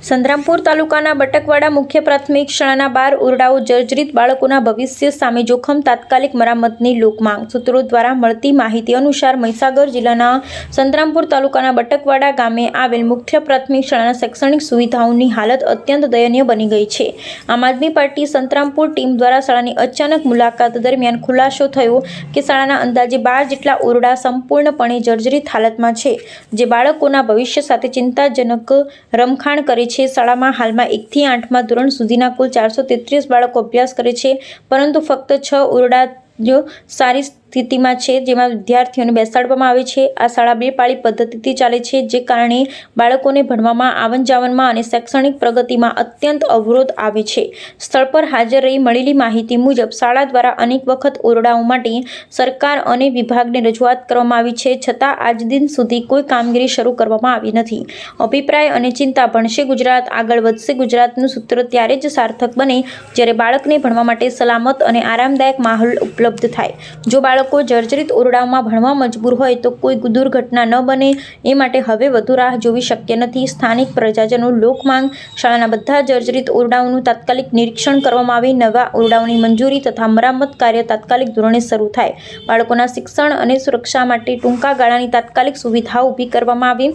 સંતરામપુર તાલુકાના બટકવાડા મુખ્ય પ્રાથમિક શાળાના 12 ઓરડાઓ જર્જરિત બાળકોના ભવિષ્ય સામે જોખમ તાત્કાલિક મરામતની લોકમાંગ સૂત્રો દ્વારા મળતી માહિતી અનુસાર મહીસાગર જિલ્લાના સંતરામપુર તાલુકાના બટકવાડા ગામે આવેલ મુખ્ય પ્રાથમિક શાળાના શૈક્ષણિક સુવિધાઓની હાલત અત્યંત દયનીય બની ગઈ છે। આમ આદમી પાર્ટી સંતરામપુર ટીમ દ્વારા શાળાની અચાનક મુલાકાત દરમિયાન ખુલાસો થયો કે શાળાના અંદાજે 12 જેટલા ઓરડા સંપૂર્ણપણે જર્જરિત હાલતમાં છે, જે બાળકોના ભવિષ્ય સાથે ચિંતાજનક રમખાણ કરે છે। શાળામાં હાલમાં 1 થી 8મા ધોરણ સુધીના કુલ 433 બાળકો અભ્યાસ કરે છે, પરંતુ ફક્ત 6 ઓરડા જો સારી સ્થિતિમાં છે, જેમાં વિદ્યાર્થીઓને બેસાડવામાં આવે છે। આ શાળા 2 પાળી પદ્ધતિથી ચાલે છે, જે કારણે બાળકોને ભણવામાં, આવન જાવનમાં અને શૈક્ષણિક પ્રગતિમાં અત્યંત અવરોધ આવે છે। સ્થળ પર હાજર રહી મળેલી માહિતી મુજબ શાળા દ્વારા અનેક વખત ઓરડાઓ માટે સરકાર અને વિભાગને રજૂઆત કરવામાં આવી છે, છતાં આજ દિન સુધી કોઈ કામગીરી શરૂ કરવામાં આવી નથી। અભિપ્રાય અને ચિંતા ભણશે ગુજરાત, આગળ વધશે ગુજરાતનું સૂત્ર ત્યારે જ સાર્થક બને જ્યારે બાળકને ભણવા માટે સલામત અને આરામદાયક માહોલ ઉપલબ્ધ થાય। જો બાળકો જર્જરિત ઓરડાઓમાં ભણવા મજબૂર હોય તો કોઈ દુર્ઘટના ન બને, એ માટે હવે વધુ રાહ જોવી શક્ય નથી। સ્થાનિક પ્રજાજનો લોક માંગ શાળાના બધા જર્જરિત ઓરડાઓનું તાત્કાલિક નિરીક્ષણ કરવામાં આવે, નવા ઓરડાઓની મંજૂરી તથા મરામત કાર્ય તાત્કાલિક ધોરણે શરૂ થાય, બાળકોના શિક્ષણ અને સુરક્ષા માટે ટૂંકા ગાળાની તાત્કાલિક સુવિધાઓ ઊભી કરવામાં આવે।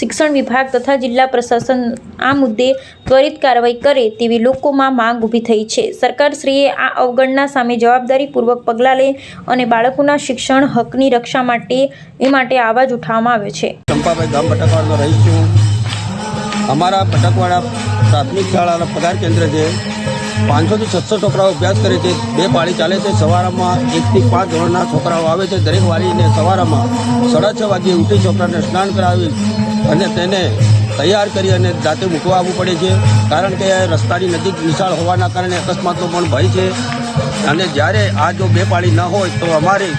શિક્ષણ વિભાગ તથા જિલ્લા પ્રશાસન આ મુદ્દે ત્વરિત કાર્યવાહી કરે તેવી લોકોમાં માંગ ઊભી થઈ છે। સરકારશ્રીએ આ અવગણના સામે જવાબદારીપૂર્વક પગલાં લે અને બાળકોના શિક્ષણ હકની રક્ષા માટે અવાજ ઉઠાવવામાં આવ્યો છે। ચંપાભાઈ ગામ બટકવાડાનો રહીશ છું। અમારા બટકવાડા પ્રાથમિક શાળાના પગાર કેન્દ્ર છે। 500 થી 600 છોકરાઓ અભ્યાસ કરે છે। 2 પાળી ચાલે છે। સવારમાં 1 થી 5 ધોરણના છોકરાઓ આવે છે। દરેક વાલીને સવારમાં 6:30 વાગ્યે ઉઠી છોકરાને સ્નાન કરાવી અને તેને તૈયાર કરી અને જાતે મૂકવા આવવું પડે છે, કારણ કે રસ્તાની નજીક નિશાળ હોવાના કારણે અકસ્માતનો પણ ભય છે। અને જ્યારે આ જો 2 પાળી ન હોય તો અમારે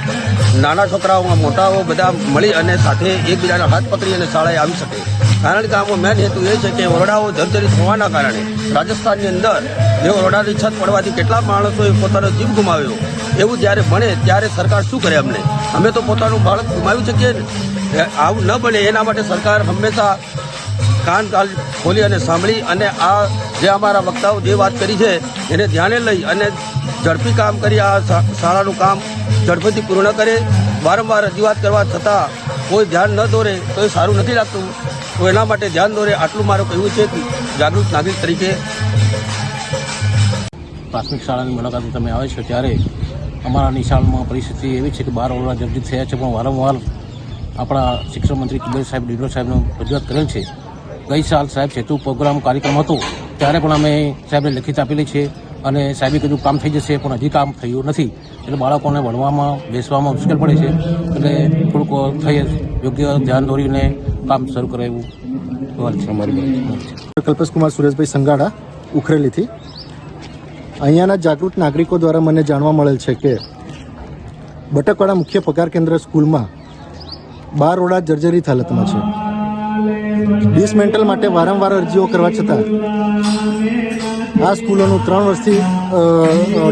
નાના છોકરાઓ મોટાઓ બધા મળી અને સાથે એકબીજાના હાથ પકડી અને શાળાએ આવી શકે, કારણ કે આમાં મેન હેતુ એ છે કે ઓરડાઓ જર્જરિત હોવાના કારણે રાજસ્થાનની અંદર જે ઓરડાની છત પડવાથી કેટલા માણસોએ પોતાનો જીવ ગુમાવ્યો, એવું જ્યારે બને ત્યારે સરકાર શું કરે? અમે તો પોતાનું બાળક ગુમાવી શકીએ ને, આવું ન બને એના માટે સરકાર હંમેશા કાન ખોલી અને સાંભળી અને આ જે અમારા વક્તાઓ જે વાત કરી છે એને ધ્યાને લઈ અને ઝડપી કામ કરી આ શાળાનું કામ ઝડપથી પૂર્ણ કરે। વારંવાર રજૂઆત કરવા છતાં કોઈ ધ્યાન ન દોરે તો એ સારું નથી લાગતું, તો એના માટે ધ્યાન દોરે, આટલું મારું કહેવું છે જાગૃત નાગરિક તરીકે। પ્રાથમિક શાળાની મુલાકાતે તમે આવે છો ત્યારે અમારા નિશાળમાં પરિસ્થિતિ એવી છે કે 12 ઓરડા જર્જરિત થયા છે, પણ વારંવાર આપણા શિક્ષણ મંત્રી કુબેર સાહેબ, ડીડો સાહેબનો રજૂઆત કરેલ છે। ગઈ સાલ સાહેબ સેતુ પ્રોગ્રામ કાર્યક્રમ હતો ત્યારે પણ અમે સાહેબને લેખિત આપેલી છે અને સાહેબે કીધું કામ થઈ જશે, પણ હજી કામ થયું નથી, એટલે બાળકોને ભણવામાં બેસવામાં મુશ્કેલ પડે છે, એટલે થોડુંક થઈ યોગ્ય ધ્યાન દોરીને કામ શરૂ કરે એવું છે અમારી। કલ્પેશ કુમાર સુરેશભાઈ સંગાડા ઉખરેલીથી। અહીંયાના જાગૃત નાગરિકો દ્વારા મને જાણવા મળેલ છે કે બટકવાડા મુખ્ય પગાર કેન્દ્ર સ્કૂલમાં 12 ઓરડા જર્જરિત હાલતમાં છે। ડિસમેન્ટલ માટે વારંવાર અરજીઓ કરવા છતાં આ સ્કૂલોનું 3 વર્ષથી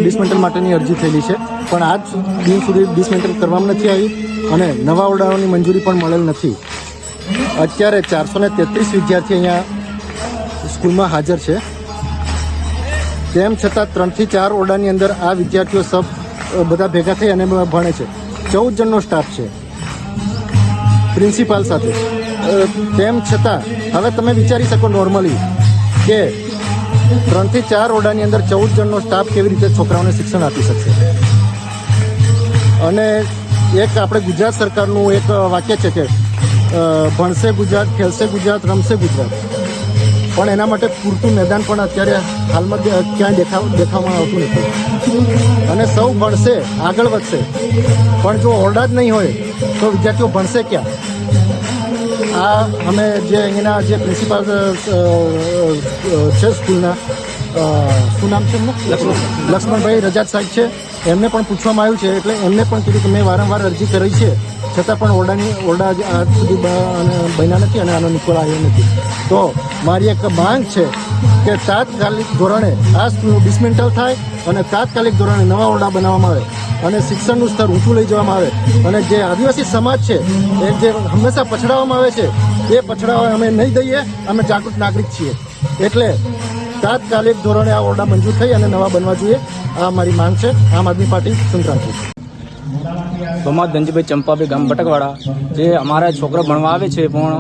ડિસમેન્ટલ માટેની અરજી થયેલી છે, પણ આજ દિન સુધી ડિસમેન્ટલ કરવામાં નથી આવી અને નવા ઓરડાઓની મંજૂરી પણ મળેલ નથી। અત્યારે 433 વિદ્યાર્થી અહીંયા સ્કૂલમાં હાજર છે, તેમ છતાં 3 થી 4 ઓરડાની અંદર આ વિદ્યાર્થીઓ બધા ભેગા થઈ અને ભણે છે। 14 જણનો સ્ટાફ છે પ્રિન્સિપાલ સાથે। તેમ છતાં હવે તમે વિચારી શકો નોર્મલી કે 3 થી 4 ઓરડાની અંદર 14 જણનો સ્ટાફ કેવી રીતે છોકરાઓને શિક્ષણ આપી શકશે? અને એક આપણે ગુજરાત સરકારનું એક વાક્ય છે કે ભણશે ગુજરાત, ખેલશે ગુજરાત, રમશે ગુજરાત, પણ એના માટે પૂરતું મેદાન પણ અત્યારે હાલમાં ક્યાંય દેખાવામાં આવતું નથી। અને સૌ ભણશે, આગળ વધશે, પણ જો ઓરડા જ નહીં હોય તો વિદ્યાર્થીઓ ભણશે ક્યાં? આ અમે જે અહીંના જે પ્રિન્સિપાલ છે સ્કૂલના, શું નામ છે એમનું? લક્ષ્મણભાઈ રજાત સાહેબ છે, એમને પણ પૂછવામાં આવ્યું છે, એટલે એમને પણ કીધું કે મેં વારંવાર અરજી કરી છે, છતાં પણ ઓરડા આજ સુધી બન્યા નથી અને આનો નિકોલ આવ્યો નથી। તો મારી એક માંગ છે કે તાત્કાલિક ધોરણે આ સ્કૂલનું ડિસમેન્ટલ થાય અને તાત્કાલિક ધોરણે નવા ઓરડા બનાવવામાં આવે અને શિક્ષણનું સ્તર ઊંચું લઈ જવામાં આવે અને જે આદિવાસી સમાજ છે એ જે હંમેશા પછડાવવામાં આવે છે એ પછડાવા અમે નહીં દઈએ। અમે જાગૃત નાગરિક છીએ। એટલે તાત્કાલિક ધોરણે આ ઓરડા મંજૂર થઈ અને નવા બનવા જોઈએ. આ મારી માંગ છે. આમ આદમી પાર્ટી સંક્રાંતિ. સોમાદ ધનજીભાઈ ચંપાભાઈ ગામ બટકવાડા. જે અમારા છોકરા ભણવા આવે છે પણ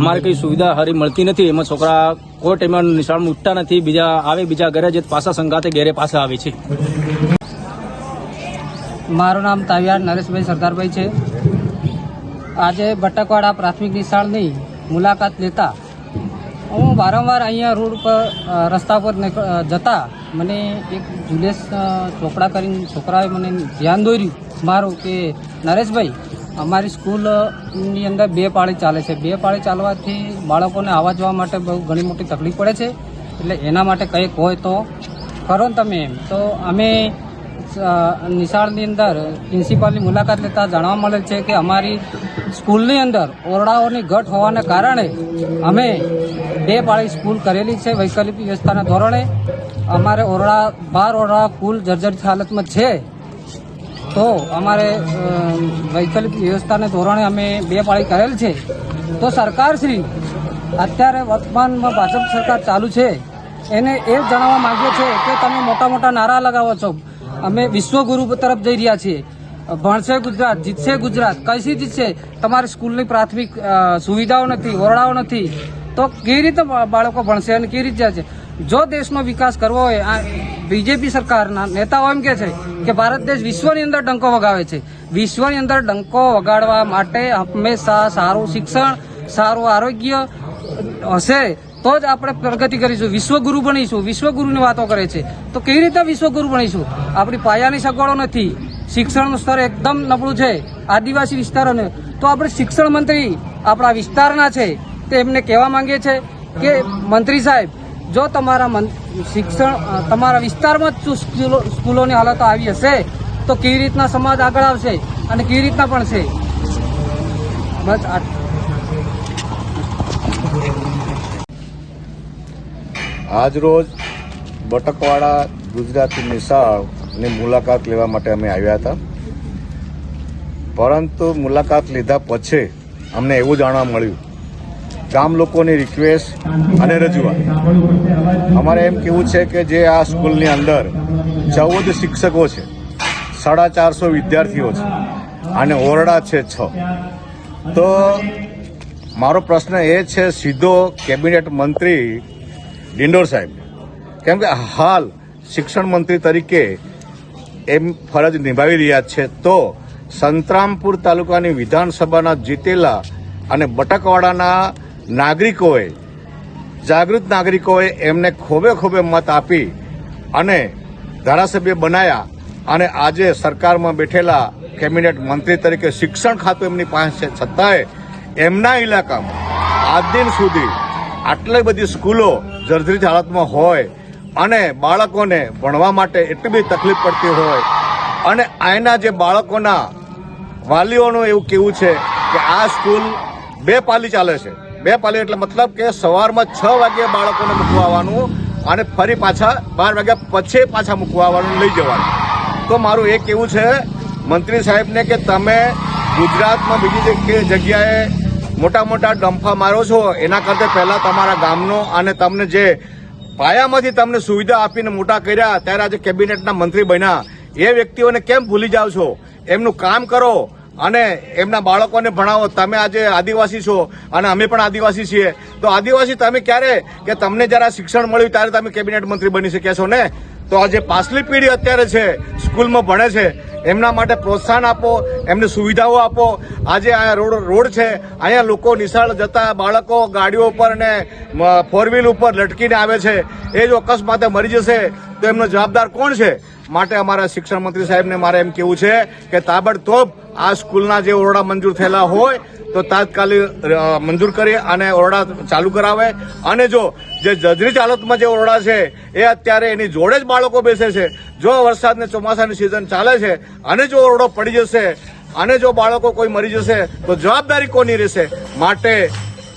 અમારે કંઈ સુવિધા સારી મળતી નથી. એમાં છોકરા કોઈ ટાઈમે નિશાળમાં ઉઠતા નથી. બીજા ઘરે જે પાછા સંગાતે ઘેરે પાછા આવે છે. મારું નામ તાવિયાર નરેશભાઈ સરદારભાઈ છે. આજે બટકવાડા પ્રાથમિક નિશાળની મુલાકાત લેતા હું વારંવાર અહીંયા રોડ પર રસ્તા પર જતા મને એક જુલેશ ચોપડા કરીને છોકરાએ મને ધ્યાન દોર્યું મારું કે નરેશભાઈ અમારી સ્કૂલની અંદર 2 પાળી ચાલે છે. 2 પાળી ચાલવાથી બાળકોને આવવા જવા માટે બહુ ઘણી મોટી તકલીફ પડે છે. એટલે એના માટે કંઈક હોય તો કરો ને તમે એમ. તો અમે નિશાળની અંદર પ્રિન્સિપાલની મુલાકાત લેતા જાણવા મળેલ છે કે અમારી સ્કૂલની અંદર ઓરડાઓની ઘટ હોવાને કારણે અમે 2 પાળી સ્કૂલ કરેલી છે વૈકલ્પિક વ્યવસ્થાના ધોરણે. અમારે 12 ઓરડા કુલ જર્જરિત હાલતમાં છે. તો અમારે વૈકલ્પિક વ્યવસ્થાના ધોરણે અમે 2 પાળી કરેલ છે. તો સરકારશ્રી અત્યારે વર્તમાનમાં ભાજપ સરકાર ચાલુ છે એને એ જણાવવા માંગીએ છીએ કે તમે મોટા મોટા નારા લગાવો છો. અમે વિશ્વગુરુ તરફ જઈ રહ્યા છીએ. ભણશે ગુજરાત, જીતશે ગુજરાત. કઈથી જીતશે? તમારી સ્કૂલની પ્રાથમિક સુવિધાઓ નથી, ઓરડાઓ નથી, તો કેવી રીતે બાળકો ભણશે અને કેવી રીતે જશે? જો દેશનો વિકાસ કરવો હોય, આ બીજેપી સરકારના નેતાઓ એમ કહે છે કે ભારત દેશ વિશ્વની અંદર ડંકો વગાવે છે. વિશ્વની અંદર ડંકો વગાડવા માટે હંમેશા સારું શિક્ષણ, સારું આરોગ્ય હશે તો જ આપણે પ્રગતિ કરીશું, વિશ્વગુરુ બનીશું. વિશ્વગુરુની વાતો કરે છે તો કેવી રીતે વિશ્વગુરુ બનીશું? આપણી પાયાની સગવડો નથી, શિક્ષણનું સ્તર એકદમ નબળું છે આદિવાસી વિસ્તારોને. તો આપણે શિક્ષણ મંત્રી આપણા વિસ્તારના છે તે એમને કહેવા માંગીએ છીએ કે મંત્રી સાહેબ, જો તમારા શિક્ષણ તમારા વિસ્તારમાં જ સ્કૂલોની હાલતો આવી હશે તો કેવી રીતના સમાજ આગળ આવશે અને કેવી રીતના ભણશે? બસ આજરોજ બટકવાડા ગુજરાતી નિશાળની મુલાકાત લેવા માટે અમે આવ્યા હતા. પરંતુ મુલાકાત લીધા પછી અમને એવું જાણવા મળ્યું, ગામ લોકોની રિક્વેસ્ટ અને રજૂઆત, અમારે એમ કહેવું છે કે જે આ સ્કૂલની અંદર 14 શિક્ષકો છે, 450 વિદ્યાર્થીઓ છે અને ઓરડા છે 6. તો મારો પ્રશ્ન એ છે સીધો કેબિનેટ મંત્રી ડિંડોર સાહેબ, કેમ કે હાલ શિક્ષણ મંત્રી તરીકે એમ ફરજ નિભાવી રહ્યા છે. તો સંતરામપુર તાલુકાની વિધાનસભાના જીતેલા અને બટકવાડાના નાગરિકોએ, જાગૃત નાગરિકોએ એમને ખૂબે મત આપી અને ધારાસભ્ય બનાયા અને આજે સરકારમાં બેઠેલા કેબિનેટ મંત્રી તરીકે શિક્ષણ ખાતું એમની પાસે છે. છતાંય એમના ઇલાકામાં આજ દિન સુધી આટલી બધી સ્કૂલો જર્જરિત હાલતમાં હોય અને બાળકોને ભણવા માટે એટલી બધી તકલીફ પડતી હોય અને અહીંના જે બાળકોના વાલીઓનું એવું કહેવું છે કે આ સ્કૂલ 2 પાલી ચાલે છે. 2 પાલી એટલે મતલબ કે સવારમાં 6 વાગ્યે બાળકોને મૂકવા આવવાનું અને ફરી પાછા 12 વાગ્યા પછી પાછા મૂકવા આવવાનું, લઈ જવાનું. તો મારું એ કહેવું છે મંત્રી સાહેબને કે તમે ગુજરાતમાં બીજી જગ્યાએ મોટા ડંફા મારો છો, એના કરતાં પહેલાં તમારા ગામનો અને તમને જે પાયામાંથી તમને સુવિધા આપીને મોટા કર્યા ત્યારે આજે કેબિનેટના મંત્રી બન્યા એ વ્યક્તિઓને કેમ ભૂલી જાઓ છો? એમનું કામ કરો અને એમના બાળકોને ભણાવો. તમે આજે આદિવાસી છો અને અમે પણ આદિવાસી છીએ, તો આદિવાસી તમે ક્યારે કે તમને જરા શિક્ષણ મળ્યું ત્યારે તમે કેબિનેટ મંત્રી બની શક્યા છો ને? તો આજે પાછલી પેઢી અત્યારે છે સ્કૂલમાં ભણે છે, એમના માટે પ્રોત્સાહન આપો, એમને સુવિધાઓ આપો. આજે આ રોડ છે, અહીંયા લોકો નિશાળ જતા બાળકો ગાડીઓ ઉપર અને 4 વ્હીલ ઉપર લટકીને આવે છે. એ જો અકસ્માતે મરી જશે તો એમનો જવાબદાર કોણ છે? માટે અમારા શિક્ષણ મંત્રી સાહેબને મારે એમ કહેવું છે કે તાબડતોબ આ સ્કૂલના જે ઓરડા મંજૂર થયેલા હોય તો તાત્કાલિક મંજૂર કરી અને ઓરડા ચાલુ કરાવે. અને જો જે જર્જરિત હાલતમાં જે ઓરડા છે એ અત્યારે એની જોડે જ બાળકો બેસે છે. જો વરસાદને ચોમાસાની સિઝન ચાલે છે અને જો ઓરડો પડી જશે અને જો બાળકો કોઈ મરી જશે તો જવાબદારી કોની રહેશે? માટે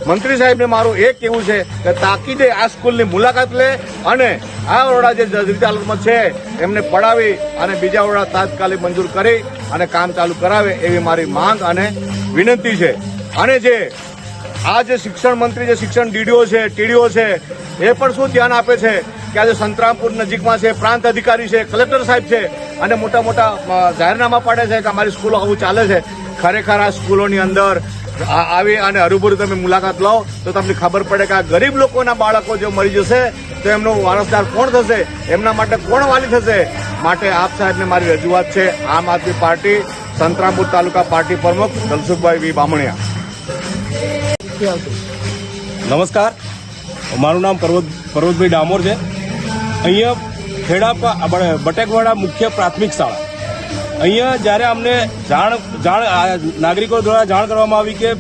મંત્રી સાહેબને મારું એ કહેવું છે કે તાકીદે આ સ્કૂલની મુલાકાત લે અને આ ઓરડા જે જર્જરિત હાલતમાં છે એમને પડાવી અને બીજા ઓરડા તાત્કાલિક મંજૂર કરી અને કામ ચાલુ કરાવે એવી મારી માંગ અને વિનંતી છે. અને જે આ જે શિક્ષણ મંત્રી જે શિક્ષણ ડીડીઓ છે ટીડીઓ છે એ પણ શું ધ્યાન આપે છે કે આજે સંતરામપુર નજીકમાં છે, પ્રાંત અધિકારી છે, કલેક્ટર સાહેબ છે અને મોટા મોટા જાહેરનામા પાડે છે કે અમારી સ્કૂલો આવું ચાલે છે. ખરેખર આ સ્કૂલોની અંદર આવી અને હરૂભરૂ તમે મુલાકાત લો તો તમને ખબર પડે કે આ ગરીબ લોકોના બાળકો જો મરી જશે તો એમનો વારસદાર કોણ થશે, એમના માટે કોણ વાલી થશે. માટે આપ સાહેબને મારી રજૂઆત છે. આમ આદમી પાર્ટી સંતરામપુર તાલુકા પાર્ટી પ્રમુખ દલસુખભાઈ વી બામણિયા. નમસ્કાર, મારું નામ પર્વતભાઈ ડામોર છે. અહીંયા ખેડા બટેકવાડા મુખ્ય પ્રાથમિક શાળા, અહીંયા જ્યારે અમને નાગરિકો દ્વારા જાણ કરવામાં આવી કે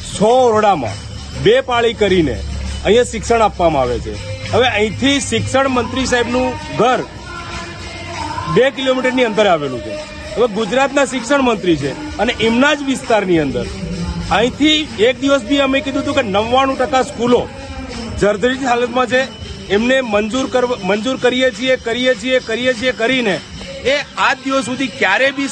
100 ઓરડામાં 2 પાળી કરીને અહીંયા શિક્ષણ આપવામાં આવે છે. હવે અહીંથી શિક્ષણ મંત્રી સાહેબનું ઘર 2 કિલોમીટરની અંતરે આવેલું છે. હવે ગુજરાતના શિક્ષણ મંત્રી છે અને એમના જ વિસ્તારની અંદર અહીંથી એક દિવસ બી અમે કીધું હતું કે 99% સ્કૂલો જર્જરિત હાલતમાં છે, એમને મંજૂર કરીએ છીએ કરીને એ આજ દિવસ સુધી ક્યારે બી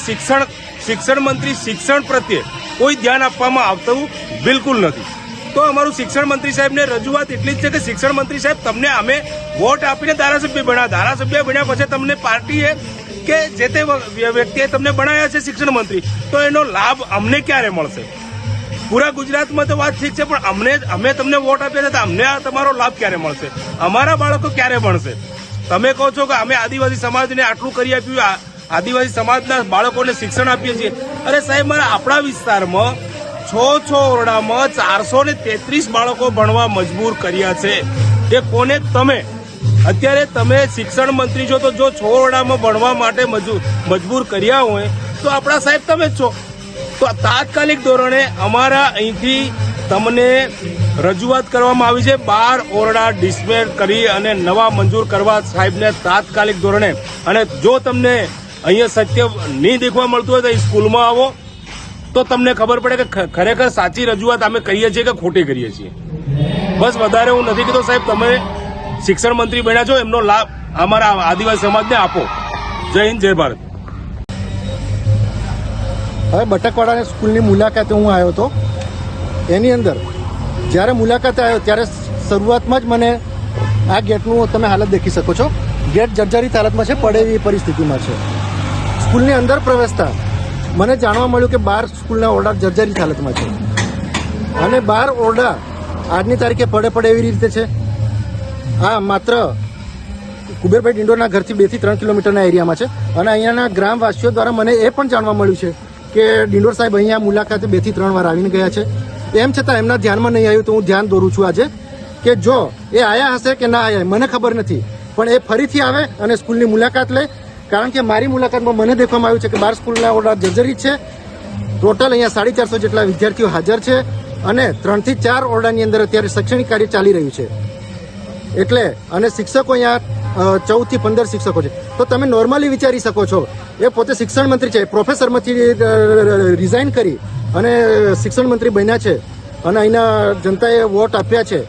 શિક્ષણ મંત્રી શિક્ષણ પ્રત્યે કોઈ ધ્યાન આપવામાં આવતું બિલકુલ નથી. તો અમારું શિક્ષણ મંત્રી સાહેબને રજૂઆત એટલી જ છે કે શિક્ષણ મંત્રી સાહેબ, તમને અમે વોટ આપીને ધારાસભ્ય બન્યા પછી તમને પાર્ટીએ કે જે તે વ્યક્તિએ તમને બનાવ્યા છે શિક્ષણ મંત્રી, તો એનો લાભ અમને ક્યારે મળશે? પૂરા ગુજરાતમાં તો વાત ઠીક છે, પણ અમે તમને વોટ આપ્યા છે તો અમને આ તમારો લાભ ક્યારે મળશે? અમારા બાળકો ક્યારે ભણશે? તમે કહો છો કે અમે આદિવાસી સમાજને આટલું કરી આપ્યું, આદિવાસી સમાજના બાળકોને શિક્ષણ આપીએ છીએ. અરે સાહેબ, મારા આપણા વિસ્તારમાં 6 ઓરડામાં 433 બાળકો ભણવા મજબૂર કર્યા છે. એ કોને? તમે. અત્યારે તમે શિક્ષણ મંત્રી છો, તો જો 6 ઓરડામાં ભણવા માટે મજબૂર કર્યા હોય તો આપણા સાહેબ તમે જ છો. તો તાત્કાલિક ધોરણે અમારા અહીંથી તમને રજૂઆત કરવામાં આવી છે. 12 ઓરડા ડિસમેલ કરી અને નવા મંજૂર કરવા સાહેબને તાત્કાલિક ધોરણે. અને જો તમને અહીંયા સત્ય નહીં દેખવા મળતું હોય તો અહીં સ્કૂલમાં આવો તો તમને ખબર પડે કે ખરેખર સાચી રજૂઆત અમે કહીએ છીએ કે ખોટી કરીએ છીએ. બસ વધારે હું નથી કહેતો સાહેબ, તમે શિક્ષણ મંત્રી બન્યા છો, એમનો લાભ અમારા આદિવાસી સમાજને આપો. જય હિન્દ, જય ભારત. હવે બટકવાડા સ્કૂલની મુલાકાતે હું આવ્યો હતો. એની અંદર જ્યારે મુલાકાતે આવ્યો ત્યારે શરૂઆતમાં જ મને આ ગેટનું તમે હાલત દેખી શકો છો. ગેટ જર્જરિત હાલતમાં છે, પડે એવી પરિસ્થિતિમાં છે. સ્કૂલની અંદર પ્રવેશતા મને જાણવા મળ્યું કે 12 સ્કૂલના ઓરડા જર્જરિત હાલતમાં છે અને 12 ઓરડા આજની તારીખે પડે એવી રીતે છે. આ માત્ર કુબેરભાઈ ડિંડોરના ઘરથી 2 થી 3 કિલોમીટરના એરિયામાં છે. અને અહીંયાના ગ્રામવાસીઓ દ્વારા મને એ પણ જાણવા મળ્યું છે કે ડિંડોર સાહેબ અહીંયા મુલાકાતે 2 થી 3 વાર આવીને ગયા છે. એમ છતાં એમના ધ્યાનમાં નહીં આવ્યું. તો હું ધ્યાન દોરું છું આજે કે જો એ આયા હશે કે ના આયા મને ખબર નથી, પણ એ ફરીથી આવે અને સ્કૂલની મુલાકાત લે. કારણ કે મારી મુલાકાતમાં મને દેખવામાં આવ્યું છે કે 12 સ્કૂલના ઓરડા જર્જરિત છે. ટોટલ અહીંયા 450 જેટલા વિદ્યાર્થીઓ હાજર છે અને 3 થી 4 ઓરડાની અંદર અત્યારે શૈક્ષણિક કાર્ય ચાલી રહ્યું છે. એટલે અને શિક્ષકો અહીંયા 14 થી 15 શિક્ષકો છે. તો તમે નોર્મલી વિચારી શકો છો, એ પોતે શિક્ષણ મંત્રી છે, પ્રોફેસરમાંથી રિઝાઇન કરી અને શિક્ષણ મંત્રી બન્યા છે અને અહીંના જનતાએ વોટ આપ્યા છે.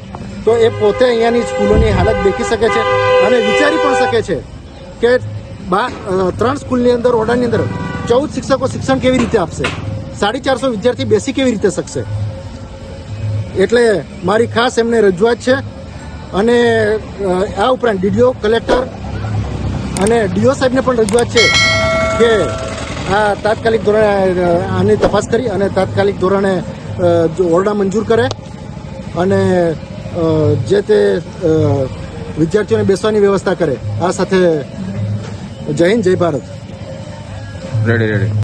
તો એ પોતે અહીંયાની સ્કૂલોની હાલત દેખી શકે છે અને વિચારી પણ શકે છે કે 3 સ્કૂલની અંદર ઓરડાની અંદર 14 શિક્ષકો શિક્ષણ કેવી રીતે આપશે, 450 વિદ્યાર્થી બેસી કેવી રીતે શકશે. એટલે મારી ખાસ એમને રજૂઆત છે. અને આ ઉપરાંત ડીડીઓ, કલેક્ટર અને ડીઓ સાહેબને પણ રજૂઆત છે કે આ તાત્કાલિક ધોરણે આની તપાસ કરી અને તાત્કાલિક ધોરણે ઓરડા મંજૂર કરે અને જે તે વિદ્યાર્થીઓને બેસવાની વ્યવસ્થા કરે. આ સાથે જય હિન્દ, જય ભારત. રેડી.